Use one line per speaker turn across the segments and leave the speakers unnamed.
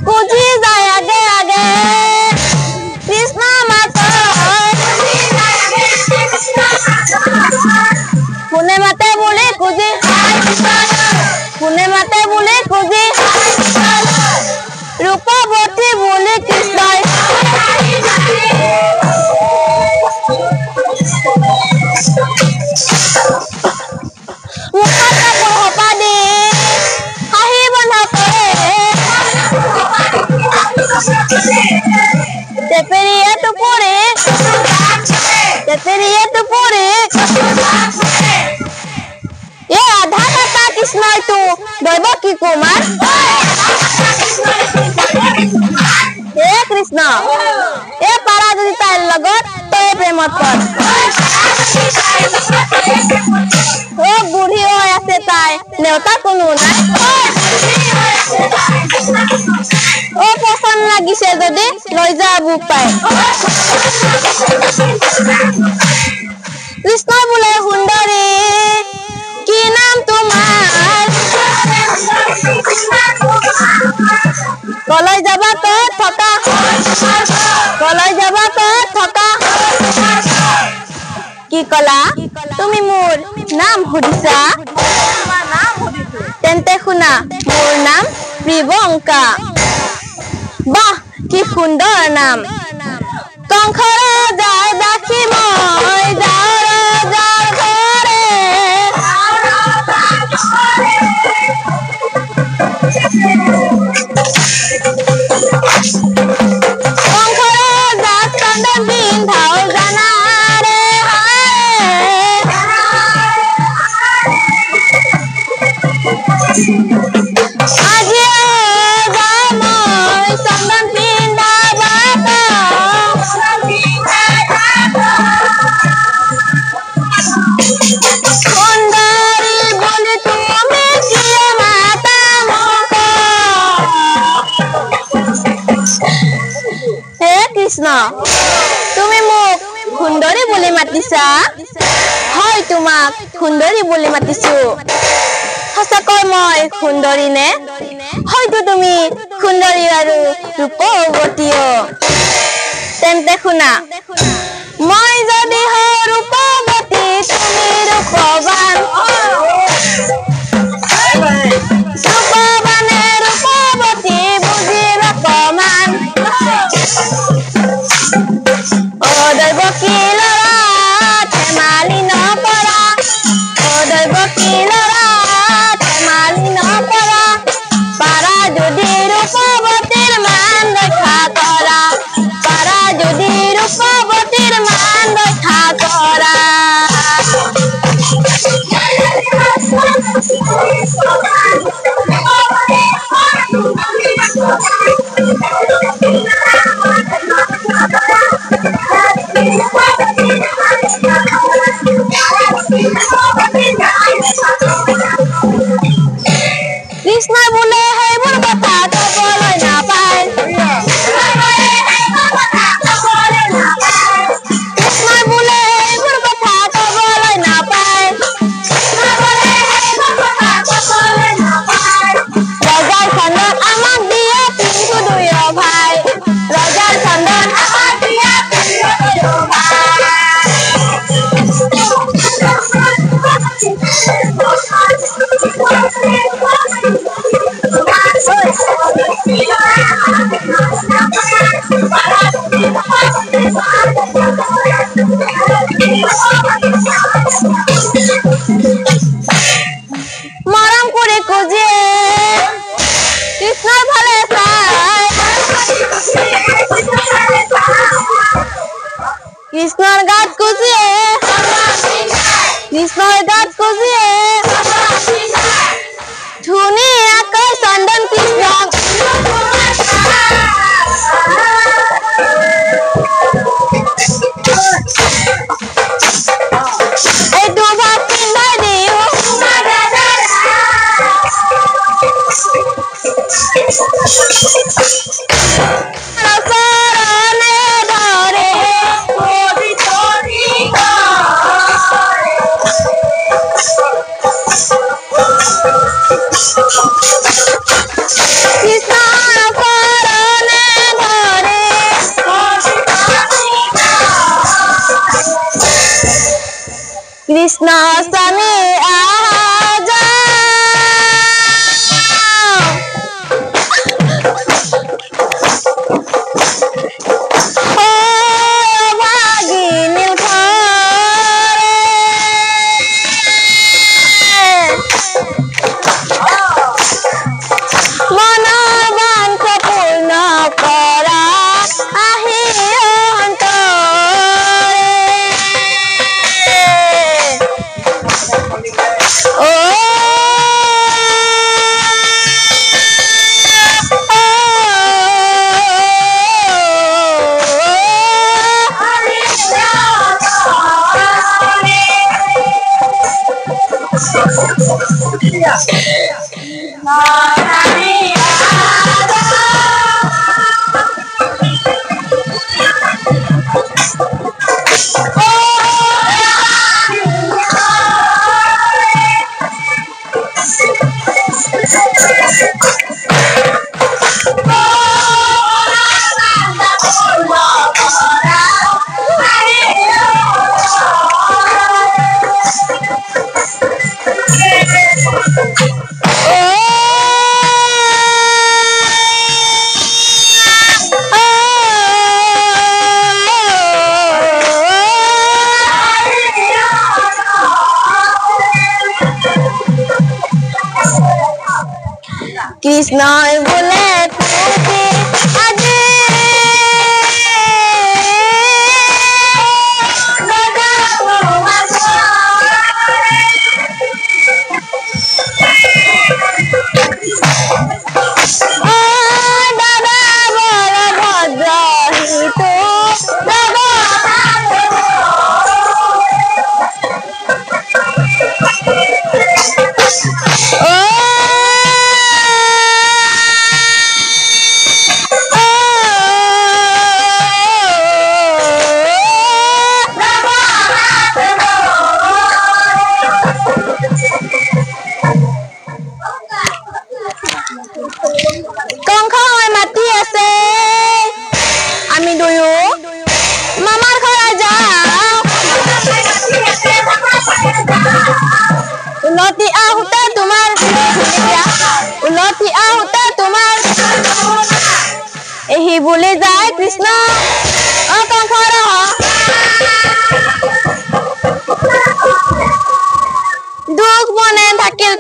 पूजी जाए आगे आगे कृष्णा माता पुणे माते बोले कुजी पुणे माते बोले कुजी रूपवती बोले कृष्ण मुखता पढ़पा दे हाही बना तेपेरिया तो पूरे ये आधा कथा कृष्ण तू दैवकी कुमार ए कृष्ण ए पारा যদি তাইৰ লগত তই প্ৰেমত পৰ ও বুঢ়ী হৈ আছে তাই নেউতা কোনো নাই ও পছন্দ লাগিছে যদি লৈ যা বুক পাই কৃষ্ণ বোলে সুন্দৰী কি নাম তোমাৰ কলৈ যাবা ক'ত থকা কলৈ যাবা ক'ত থকা কি কলা তুমি মোৰ নাম সুধিছা তেন্তে শুনা মোৰ নাম প্ৰিয়ংকা বাহ কি সুন্দৰ নাম কংসৰে যায় দাসী মই যাওঁ ৰজাৰ ঘৰে কংসৰে যাক চন্দন পিন্ধাও জানা ৰে আজি যাওঁ মই চন্দন পিন্ধাবা সুন্দৰী বুলি তুমি কিয় মাতা মোক হে কৃষ্ণ তুমি মোক সুন্দৰী বুলি মাতিছা হয় তোমাক সুন্দৰী বুলি মাতিছো সঁচাকৈ মই সুন্দৰী নে হয়তো তুমি সুন্দৰী আৰু ৰূপৱতীও তেন্তে শুনা মই যদি হওঁ ৰূপৱতী তুমি ৰূপৱান ৰূপৱানে ৰূপৱতী বুজিব অকমান অ দৈৱকী ল'ৰা ধেমালি নকৰা অ দৈৱকী ল'ৰা ধেমালি নকৰা পাৰা যদি ৰূপৱতীৰ মান ৰক্ষা কৰা পাৰা যদি ৰূপৱতীৰ মান ৰক্ষা কৰা কৃষ্ণ বোলে সেইবোৰ কথা কবলৈ নাপায় কৃষ্ণ বোলে সেইবোৰ কথা কবলৈ নাপায় ৰজাৰ চন্দন আমাক দিয়ে পিন্ধো দুয়ো ভাই ৰজাৰ চন্দন আমাক দিয়ে পিন্ধো দুয়ো ভাই মৰম কৰি খুঁজে কৃষ্ণৰ ফালে চাই কৃষ্ণৰ গাত খুঁজে কৃষ্ণৰ গাত খুঁজে ধুনীয়াকৈ চন্দন কৃষ্ণক এইটো ভাত পিন্ধাই দিওঁ চৰণে ধৰে कृष्ण बोले तुझे अजे उलटी आहुते तुम्हार यही बोले जाए कृष्ण दुख बने থাকিল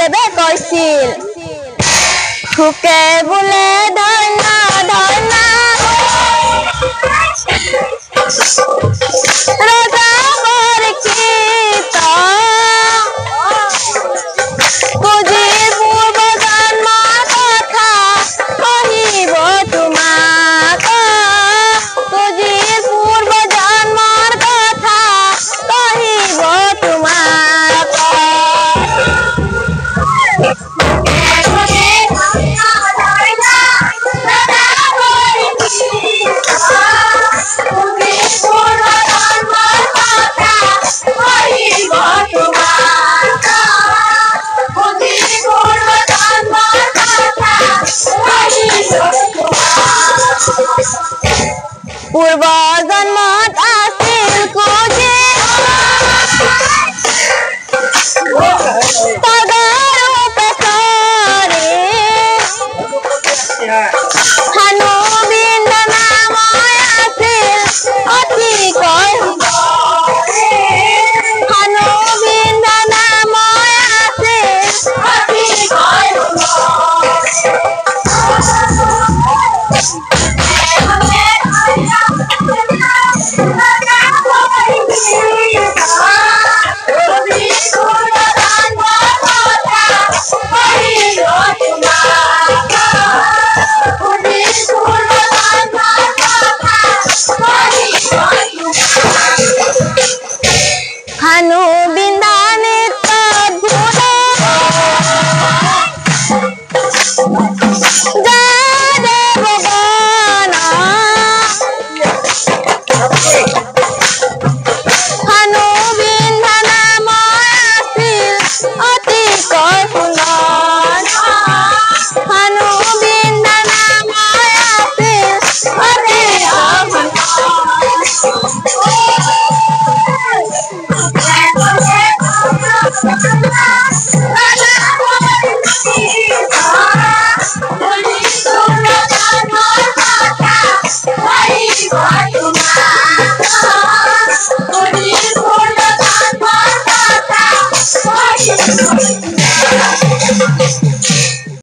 দেবে কৈছিল খুকে বলে ধন্যা ধন্যা